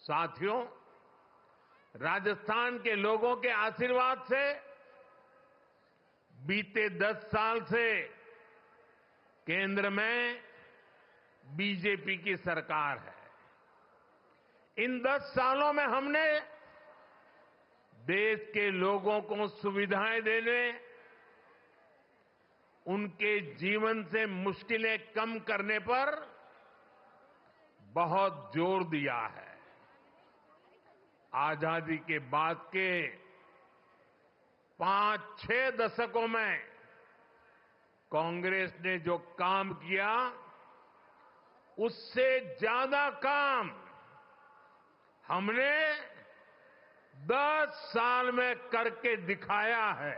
साथियों, राजस्थान के लोगों के आशीर्वाद से बीते 10 साल से केंद्र में बीजेपी की सरकार है। इन 10 सालों में हमने देश के लोगों को सुविधाएं देने, उनके जीवन से मुश्किलें कम करने पर बहुत जोर दिया है। आजादी के बाद के 5-6 दशकों में कांग्रेस ने जो काम किया, उससे ज्यादा काम हमने 10 साल में करके दिखाया है।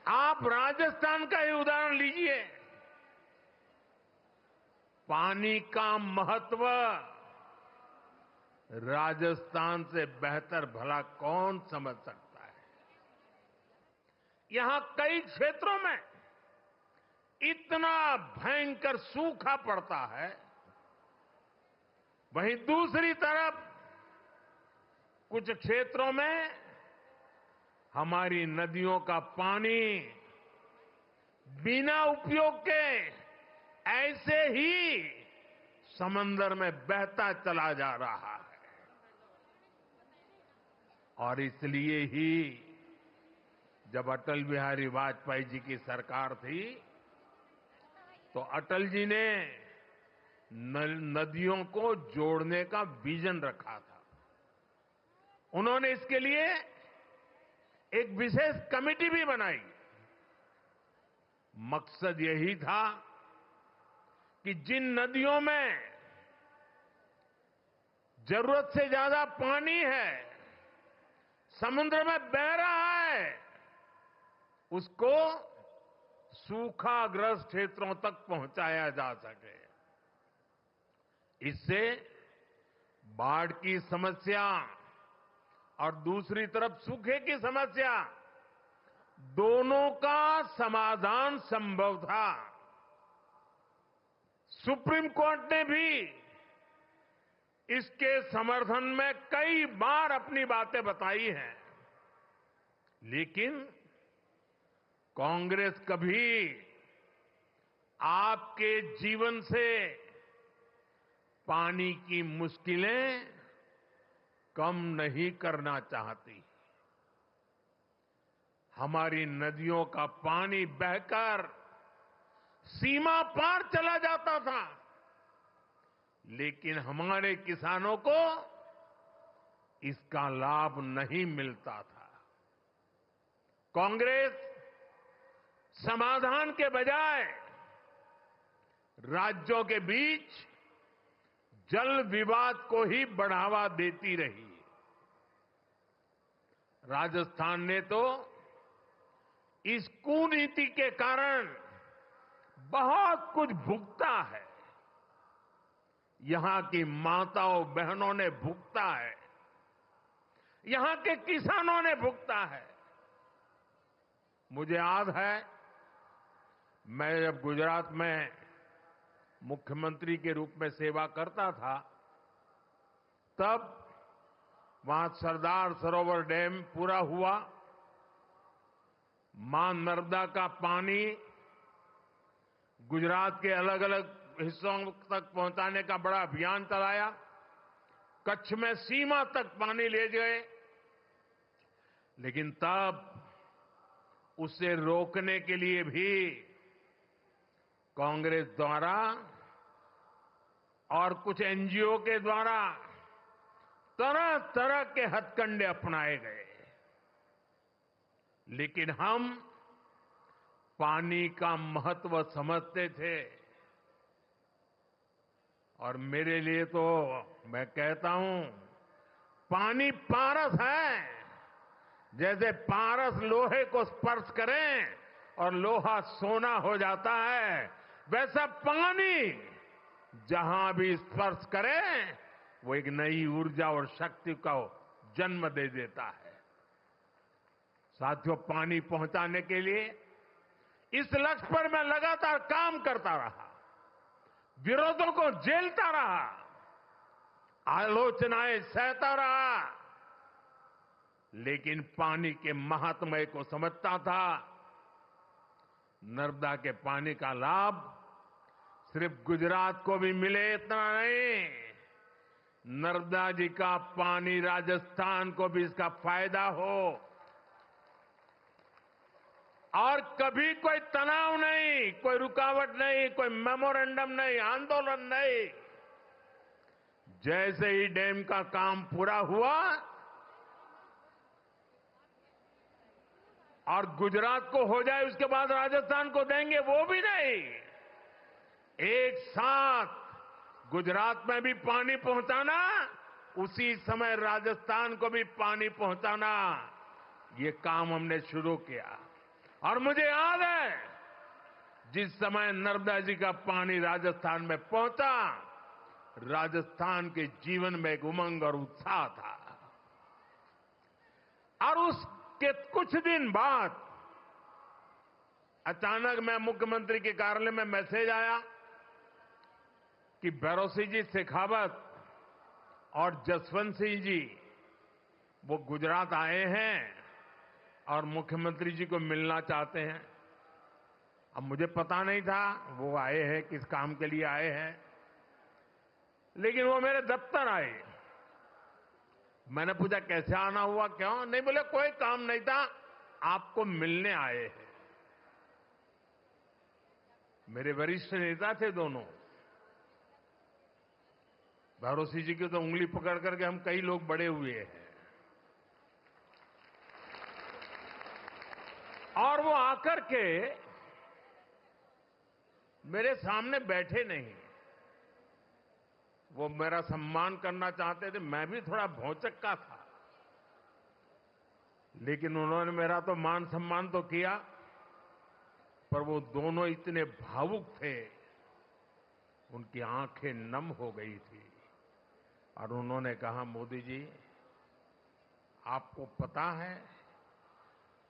आप राजस्थान का ही उदाहरण लीजिए। पानी का महत्व राजस्थान से बेहतर भला कौन समझ सकता है। यहां कई क्षेत्रों में इतना भयंकर सूखा पड़ता है, वहीं दूसरी तरफ कुछ क्षेत्रों में हमारी नदियों का पानी बिना उपयोग के ऐसे ही समंदर में बहता चला जा रहा है। और इसलिए ही जब अटल बिहारी वाजपेयी जी की सरकार थी, तो अटल जी ने नदियों को जोड़ने का विजन रखा था। उन्होंने इसके लिए एक विशेष कमेटी भी बनाई। मकसद यही था कि जिन नदियों में जरूरत से ज्यादा पानी है, समुद्र में बह रहा है, उसको सूखाग्रस्त क्षेत्रों तक पहुंचाया जा सके। इससे बाढ़ की समस्या और दूसरी तरफ सूखे की समस्या, दोनों का समाधान संभव था। सुप्रीम कोर्ट ने भी इसके समर्थन में कई बार अपनी बातें बताई हैं, लेकिन कांग्रेस कभी आपके जीवन से पानी की मुश्किलें कम नहीं करना चाहती। हमारी नदियों का पानी बहकर सीमा पार चला जाता था, लेकिन हमारे किसानों को इसका लाभ नहीं मिलता था। कांग्रेस समाधान के बजाय राज्यों के बीच जल विवाद को ही बढ़ावा देती रही। राजस्थान ने तो इस कुनीति के कारण बहुत कुछ भुगता है। यहां की माताओं बहनों ने भुगता है, यहां के किसानों ने भुगता है। मुझे याद है, मैं जब गुजरात में मुख्यमंत्री के रूप में सेवा करता था, तब वहां सरदार सरोवर डैम पूरा हुआ। मां नर्मदा का पानी गुजरात के अलग अलग हिस्सों तक पहुंचाने का बड़ा अभियान चलाया। कच्छ में सीमा तक पानी ले गए, लेकिन तब उसे रोकने के लिए भी कांग्रेस द्वारा और कुछ एनजीओ के द्वारा तरह तरह के हथकंडे अपनाए गए। लेकिन हम पानी का महत्व समझते थे, और मेरे लिए तो मैं कहता हूं, पानी पारस है। जैसे पारस लोहे को स्पर्श करें और लोहा सोना हो जाता है, वैसा पानी जहां भी स्पर्श करे वो एक नई ऊर्जा और शक्ति को जन्म दे देता है। साथियों, पानी पहुंचाने के लिए इस लक्ष्य पर मैं लगातार काम करता रहा, विरोधों को झेलता रहा, आलोचनाएं सहता रहा, लेकिन पानी के महात्म्य को समझता था। नर्मदा के पानी का लाभ सिर्फ गुजरात को भी मिले इतना नहीं, नर्मदा जी का पानी राजस्थान को भी इसका फायदा हो। और कभी कोई तनाव नहीं, कोई रुकावट नहीं, कोई मेमोरेंडम नहीं, आंदोलन नहीं। जैसे ही डैम का काम पूरा हुआ और गुजरात को हो जाए उसके बाद राजस्थान को देंगे, वो भी नहीं। एक साथ गुजरात में भी पानी पहुंचाना, उसी समय राजस्थान को भी पानी पहुंचाना, ये काम हमने शुरू किया। और मुझे याद है जिस समय नर्मदा जी का पानी राजस्थान में पहुंचा, राजस्थान के जीवन में एक उमंग और उत्साह था। और उसके कुछ दिन बाद अचानक मैं मुख्यमंत्री के कार्यालय में मैसेज आया कि भैरों जी शेखावत और जसवंत सिंह जी वो गुजरात आए हैं और मुख्यमंत्री जी को मिलना चाहते हैं। अब मुझे पता नहीं था वो आए हैं, किस काम के लिए आए हैं, लेकिन वो मेरे दफ्तर आए। मैंने पूछा कैसे आना हुआ, क्यों? नहीं, बोले कोई काम नहीं था, आपको मिलने आए हैं। मेरे वरिष्ठ नेता थे दोनों। भैरों जी की तो उंगली पकड़ करके हम कई लोग बड़े हुए हैं। और वो आकर के मेरे सामने बैठे नहीं, वो मेरा सम्मान करना चाहते थे। मैं भी थोड़ा भौचक्का था, लेकिन उन्होंने मेरा तो मान सम्मान तो किया, पर वो दोनों इतने भावुक थे, उनकी आंखें नम हो गई थी। और उन्होंने कहा, मोदी जी आपको पता है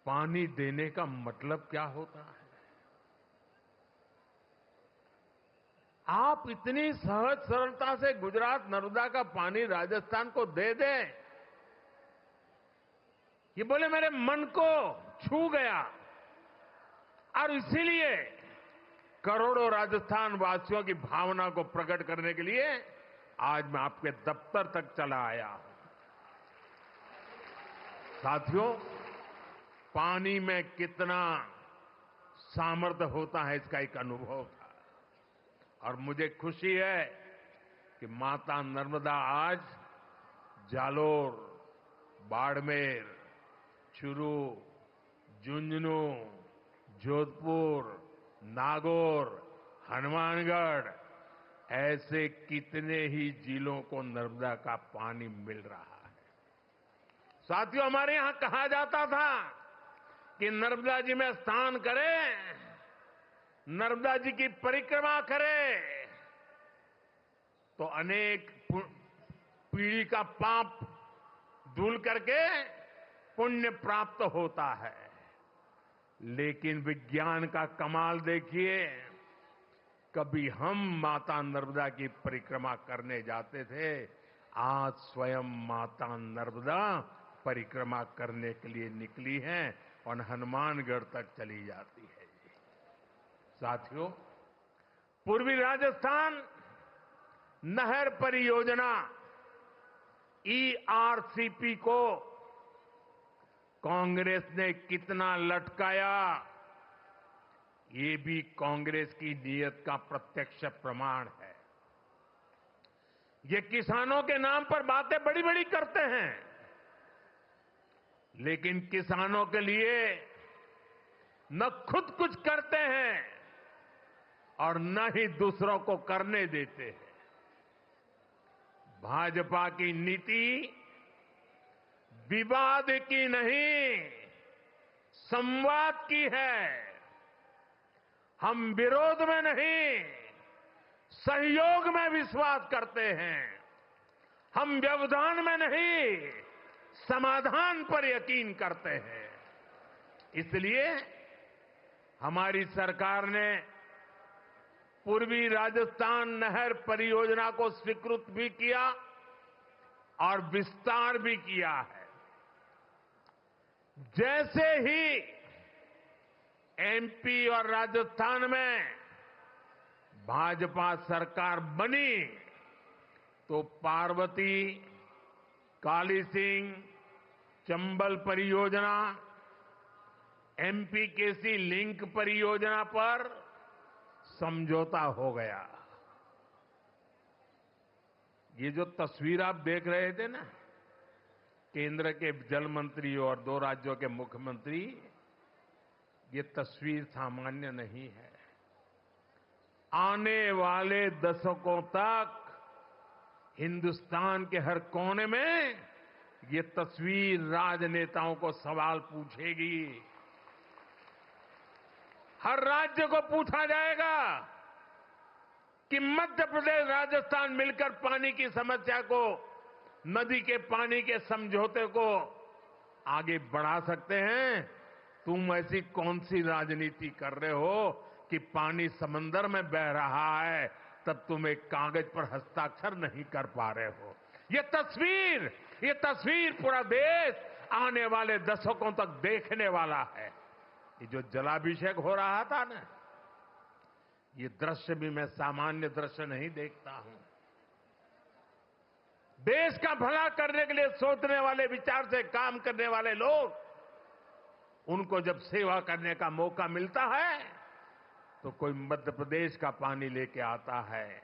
पानी देने का मतलब क्या होता है? आप इतनी सहज सरलता से गुजरात नर्मदा का पानी राजस्थान को दे दें, ये बोले मेरे मन को छू गया। और इसीलिए करोड़ों राजस्थान वासियों की भावना को प्रकट करने के लिए आज मैं आपके दफ्तर तक चला आया हूं। साथियों, पानी में कितना सामर्थ्य होता है इसका एक अनुभव था। और मुझे खुशी है कि माता नर्मदा आज जालोर, बाड़मेर, चूरू, झुंझुनू, जोधपुर, नागौर, हनुमानगढ़ ऐसे कितने ही जिलों को नर्मदा का पानी मिल रहा है। साथियों, हमारे यहां कहा जाता था कि नर्मदा जी में स्नान करें, नर्मदा जी की परिक्रमा करें तो अनेक पीढ़ी का पाप धुल करके पुण्य प्राप्त होता है। लेकिन विज्ञान का कमाल देखिए, कभी हम माता नर्मदा की परिक्रमा करने जाते थे, आज स्वयं माता नर्मदा परिक्रमा करने के लिए निकली हैं और हनुमानगढ़ तक चली जाती है। साथियों, पूर्वी राजस्थान नहर परियोजना ईआरसीपी को कांग्रेस ने कितना लटकाया, ये भी कांग्रेस की नीयत का प्रत्यक्ष प्रमाण है। ये किसानों के नाम पर बातें बड़ी बड़ी करते हैं, लेकिन किसानों के लिए न खुद कुछ करते हैं और न ही दूसरों को करने देते हैं। भाजपा की नीति विवाद की नहीं, संवाद की है। हम विरोध में नहीं, सहयोग में विश्वास करते हैं। हम व्यवधान में नहीं, समाधान पर यकीन करते हैं। इसलिए हमारी सरकार ने पूर्वी राजस्थान नहर परियोजना को स्वीकृत भी किया और विस्तार भी किया है। जैसे ही एमपी और राजस्थान में भाजपा सरकार बनी तो पार्वती, काली सिंह, चंबल परियोजना, एमपीकेसी लिंक परियोजना पर समझौता हो गया। ये जो तस्वीर आप देख रहे थे ना, केंद्र के जल मंत्री और 2 राज्यों के मुख्यमंत्री, ये तस्वीर सामान्य नहीं है। आने वाले दशकों तक हिंदुस्तान के हर कोने में ये तस्वीर राजनेताओं को सवाल पूछेगी। हर राज्य को पूछा जाएगा कि मध्य प्रदेश, राजस्थान मिलकर पानी की समस्या को, नदी के पानी के समझौते को आगे बढ़ा सकते हैं। तुम ऐसी कौन सी राजनीति कर रहे हो कि पानी समंदर में बह रहा है, तब तुम एक कागज पर हस्ताक्षर नहीं कर पा रहे हो। ये तस्वीर पूरा देश आने वाले दशकों तक देखने वाला है। ये जो जलाभिषेक हो रहा था ना, ये दृश्य भी मैं सामान्य दृश्य नहीं देखता हूं। देश का भला करने के लिए सोचने वाले, विचार से काम करने वाले लोग, उनको जब सेवा करने का मौका मिलता है तो कोई मध्य प्रदेश का पानी लेके आता है,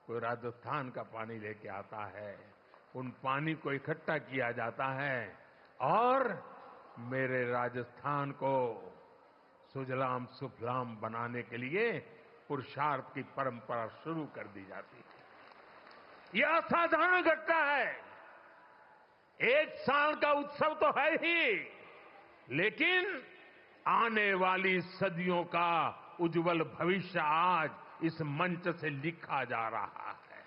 कोई राजस्थान का पानी लेके आता है। उन पानी को इकट्ठा किया जाता है और मेरे राजस्थान को सुजलाम सुफलाम बनाने के लिए पुरुषार्थ की परंपरा शुरू कर दी जाती है। यह असाधारण घटना है। एक साल का उत्सव तो है ही, लेकिन आने वाली सदियों का उज्जवल भविष्य आज इस मंच से लिखा जा रहा है।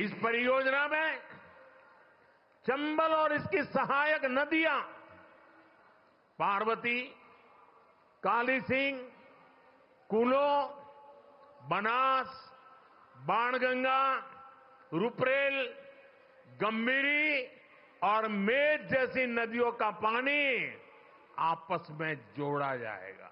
इस परियोजना में चंबल और इसकी सहायक नदियां पार्वती, काली सिंह, कुलो, बनास, बाणगंगा, रुपरेल, गंभीरी और मेज जैसी नदियों का पानी आपस में जोड़ा जाएगा।